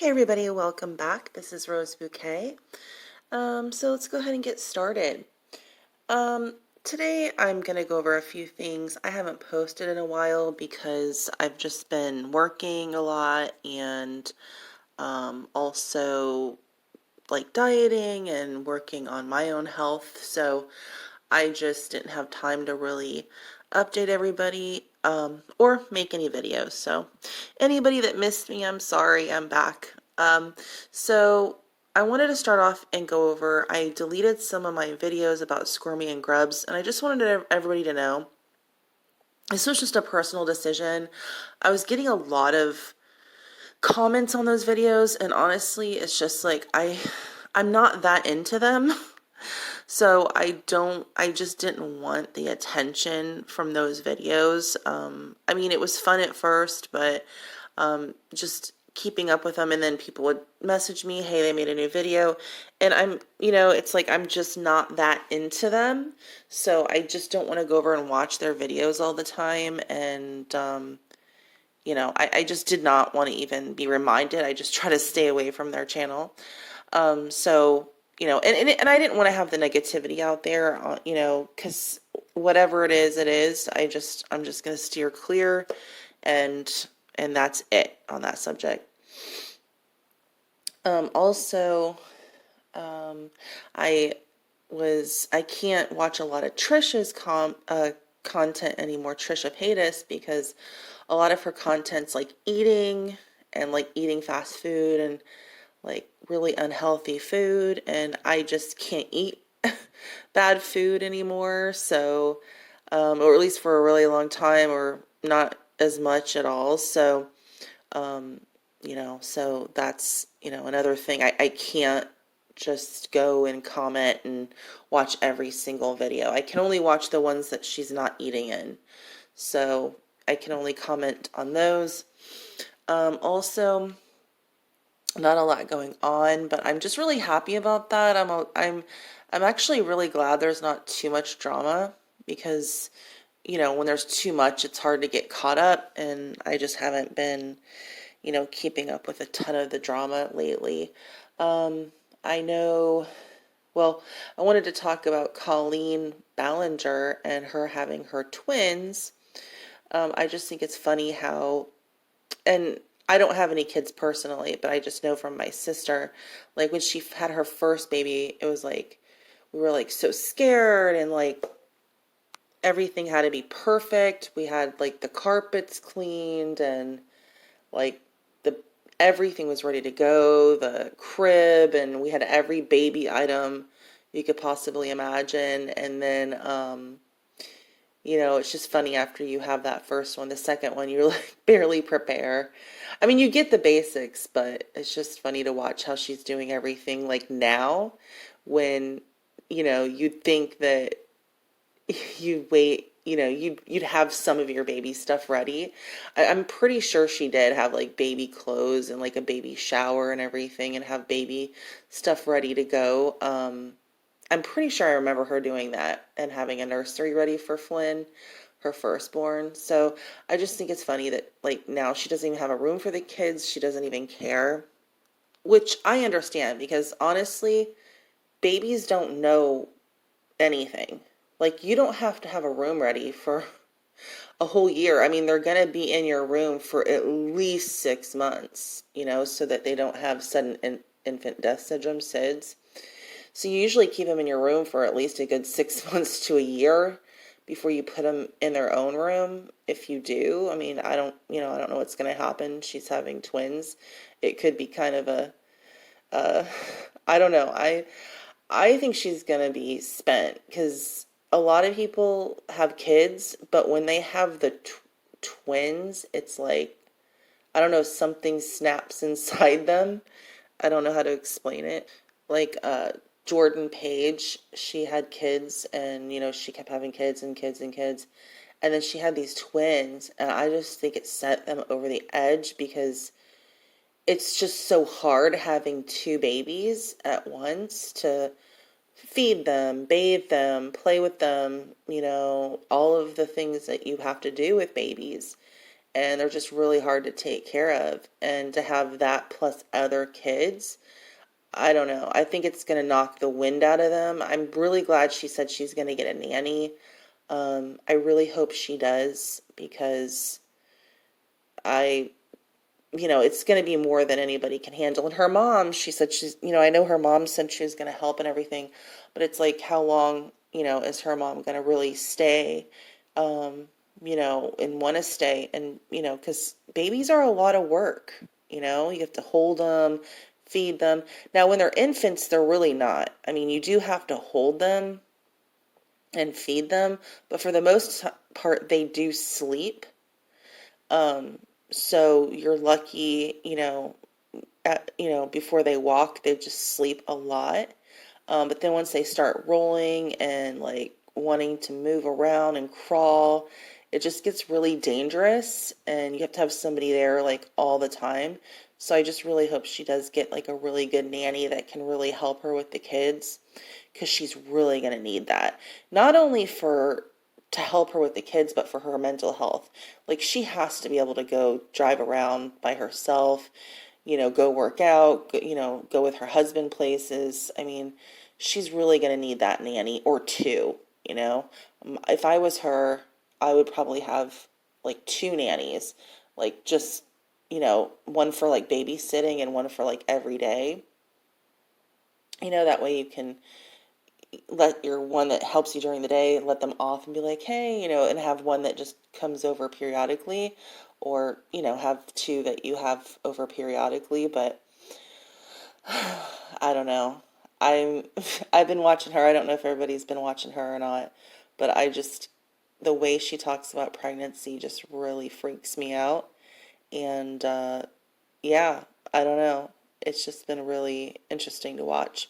Hey everybody, welcome back. This is Rose Bouquet. So let's go ahead and get started. Today I'm going to go over a few things I haven't posted in a while because I've just been working a lot and also like dieting and working on my own health. So I just didn't have time to really update everybody or make any videos. So anybody that missed me, I'm sorry, I'm back. So I wanted to start off and go over, I deleted some of my videos about squirmy and grubs, and I just wanted everybody to know this was just a personal decision. I was getting a lot of comments on those videos, and honestly, it's just like I'm not that into them. So I just didn't want the attention from those videos. I mean, it was fun at first, but just keeping up with them, and then people would message me, hey, they made a new video, and it's like I'm just not that into them, so I just don't want to go over and watch their videos all the time, and I just did not want to even be reminded. I just try to stay away from their channel. So, and I didn't want to have the negativity out there, because whatever it is, I'm just going to steer clear, and that's it on that subject. Also, I can't watch a lot of Trisha's content anymore, Trisha Paytas, because a lot of her content's like eating and like eating fast food and like really unhealthy food, and I just can't eat bad food anymore. So, or at least for a really long time, or not as much at all. So, so that's, another thing. I can't just go and comment and watch every single video. I can only watch the ones that she's not eating in. So I can only comment on those. Also, not a lot going on, but I'm just really happy about that. I'm actually really glad there's not too much drama, because when there's too much, it's hard to get caught up, and I just haven't been keeping up with a ton of the drama lately. I know, well, I wanted to talk about Collen Ballinger and her having her twins. I just think it's funny how, and I don't have any kids personally, but I just know from my sister, like when she had her first baby, it was like, we were like so scared, and like everything had to be perfect. We had like the carpets cleaned, and like everything was ready to go, the crib, and we had every baby item you could possibly imagine. And then, it's just funny after you have that first one, the second one, you're like barely prepare. I mean, you get the basics, but it's just funny to watch how she's doing everything like now, when, you'd think that you wait, you'd have some of your baby stuff ready. I'm pretty sure she did have like baby clothes and like a baby shower and everything, and have baby stuff ready to go. I'm pretty sure I remember her doing that and having a nursery ready for Flynn, her firstborn. So I just think it's funny that like now she doesn't even have a room for the kids. She doesn't even care, which I understand, because honestly, babies don't know anything. Like, you don't have to have a room ready for a whole year. I mean, they're going to be in your room for at least 6 months, so that they don't have sudden infant death syndrome, SIDS. So you usually keep them in your room for at least a good 6 months to a year before you put them in their own room. If you do, I mean, I don't know what's going to happen. She's having twins. It could be kind of I don't know. I think she's going to be spent, because a lot of people have kids, but when they have the twins, it's like, I don't know, something snaps inside them. I don't know how to explain it. Like, Jordan Page, she had kids, and, she kept having kids and kids and kids. And then she had these twins, and I just think it sent them over the edge, because it's just so hard having two babies at once, to feed them, bathe them, play with them, all of the things that you have to do with babies. and they're just really hard to take care of. And to have that plus other kids, I don't know. I think it's going to knock the wind out of them. I'm really glad she said she's going to get a nanny. I really hope she does, because I, it's going to be more than anybody can handle. And her mom, she said I know her mom said she was going to help and everything, but it's like, how long, is her mom going to really stay, and want to stay? And, because babies are a lot of work, you have to hold them, feed them. Now, when they're infants, they're really not. I mean, you do have to hold them and feed them, but for the most part, they do sleep. So you're lucky, before they walk, they just sleep a lot. But then once they start rolling and like wanting to move around and crawl, it just gets really dangerous, and you have to have somebody there like all the time. So I just really hope she does get like a really good nanny that can really help her with the kids, because she's really going to need that. Not only to help her with the kids, but for her mental health. Like, she has to be able to go drive around by herself, go work out, go with her husband places. I mean, she's really going to need that nanny or two, If I was her, I would probably have like two nannies, like just, one for like babysitting and one for like every day. That way you can let your one that helps you during the day, let them off and be like, hey, and have one that just comes over periodically, or, have two that you have over periodically. But I don't know. I've been watching her. I don't know if everybody's been watching her or not, but the way she talks about pregnancy just really freaks me out. And, yeah, I don't know. It's just been really interesting to watch.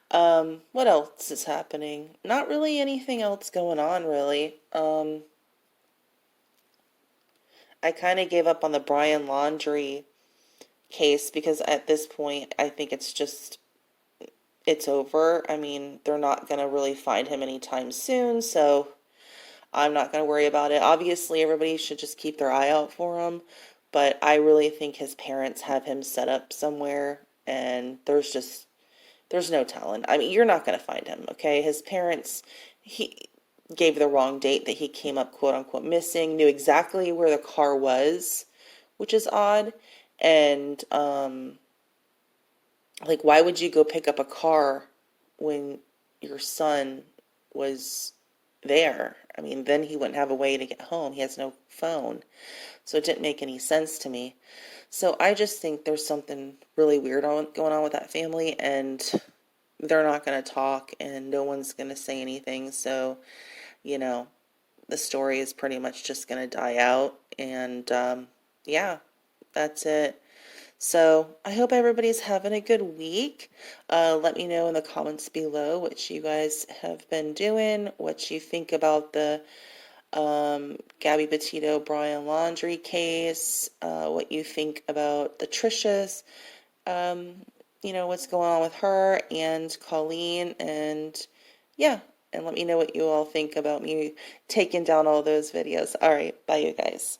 What else is happening? Not really anything else going on, really. I kind of gave up on the Brian Laundrie case, because at this point, I think it's over. I mean, they're not going to really find him anytime soon, so I'm not going to worry about it. Obviously, everybody should just keep their eye out for him, but I really think his parents have him set up somewhere, and there's no telling. I mean, you're not going to find him, okay? His parents, he gave the wrong date that he came up, quote unquote, missing, knew exactly where the car was, which is odd. And, like, why would you go pick up a car when your son was there? I mean, then he wouldn't have a way to get home. He has no phone. So it didn't make any sense to me. So I just think there's something really weird going on with that family, and they're not going to talk, and no one's going to say anything. So, the story is pretty much just going to die out. And, yeah, that's it. So I hope everybody's having a good week. Let me know in the comments below what you guys have been doing, what you think about the Gabby Petito, Brian Laundrie case, what you think about the Trishas, what's going on with her and Colleen, and yeah, and let me know what you all think about me taking down all those videos. All right, bye you guys.